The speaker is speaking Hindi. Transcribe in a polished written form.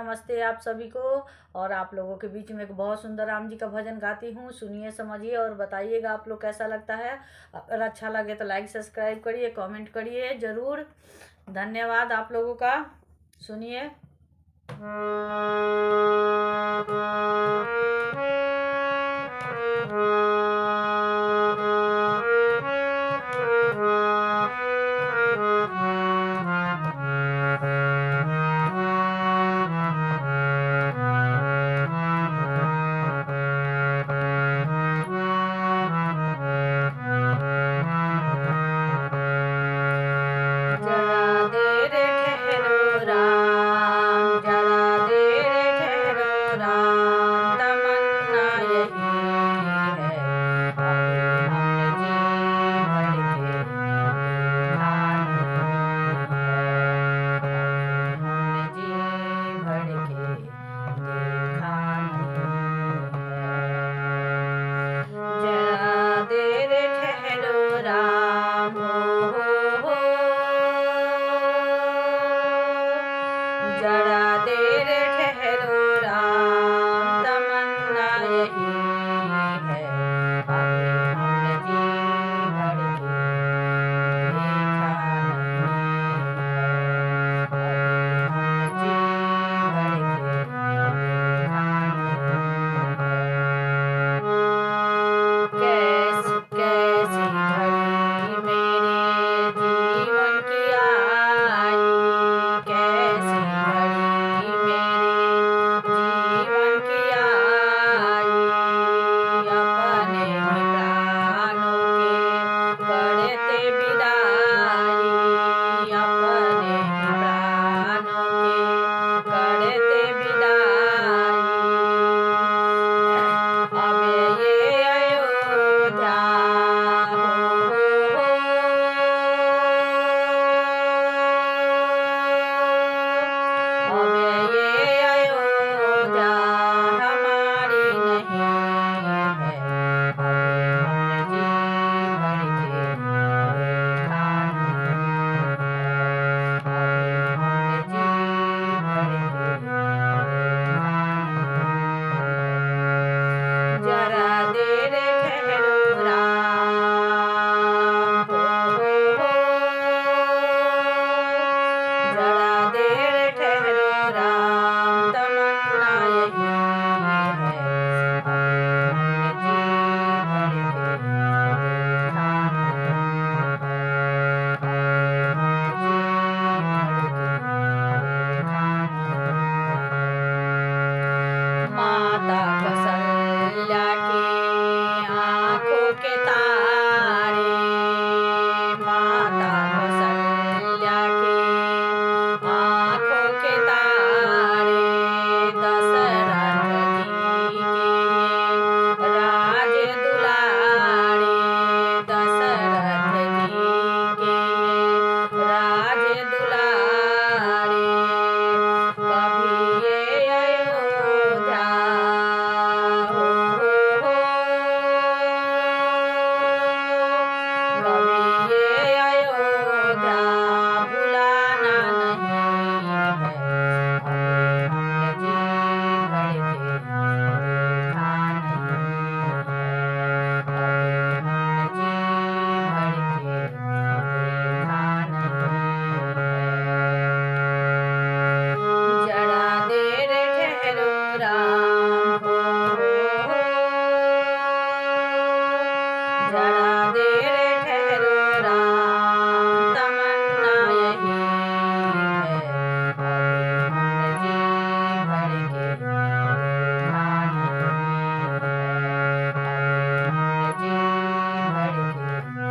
नमस्ते आप सभी को। और आप लोगों के बीच में एक बहुत सुंदर राम जी का भजन गाती हूँ। सुनिए, समझिए और बताइएगा आप लोग कैसा लगता है। अगर अच्छा लगे तो लाइक सब्सक्राइब करिए, कमेंट करिए ज़रूर। धन्यवाद आप लोगों का। सुनिए। जरा देर ठहरो राम, जरा देर ठहरो राम, तमन्ना यही है। अभी हमने जी भर के देखा नहीं है, अभी हमने जी भर के देखा नहीं है। जरा देर ठहरो राम, हो जरा देर ठहरो राम, तमन्ना यही है। अभी हमने जी भर के देखा नहीं है, अभी हमने जी भर के देखा नहीं है। कैसी कैसी घड़ी मेरे जीवन की आई, कैसी घड़ी मेरे जीवन की आई। अपने ही प्राणों के करते विदाई, अपने ही प्राणों के करते विदाई। अब ये अयोध्या अब ये अयोध्या हमारी नहीं है। अभी हमने जी भर के देखा नहीं है, अभी हमने जी भर के देखा नहीं है। जरा देर ठहरो राम, जरा देर ठहरो राम, तमन्ना यही है। अभी हमने जी भर के देखा नहीं है, अभी हमने जी भर के देखा नहीं है। माता कौशल्या की आँखों के तारे, माता कौशल्या की आँखों के तारे, दशरथ जी के राज दुलारे, दशरथ जी के राज दुलारे। कभी ये अयोध्या कभी ये अयोध्या भुलाना नहीं है। अभी हमने जी भर के देखा नहीं है, अभी हमने जी भर के देखा नहीं है। जरा देर ठहरो राम, जरा देर ठहरो राम, तमन्ना यही है। अभी हमने जी भर के देखा नहीं है, अभी हमने जी भर के देखा नहीं है।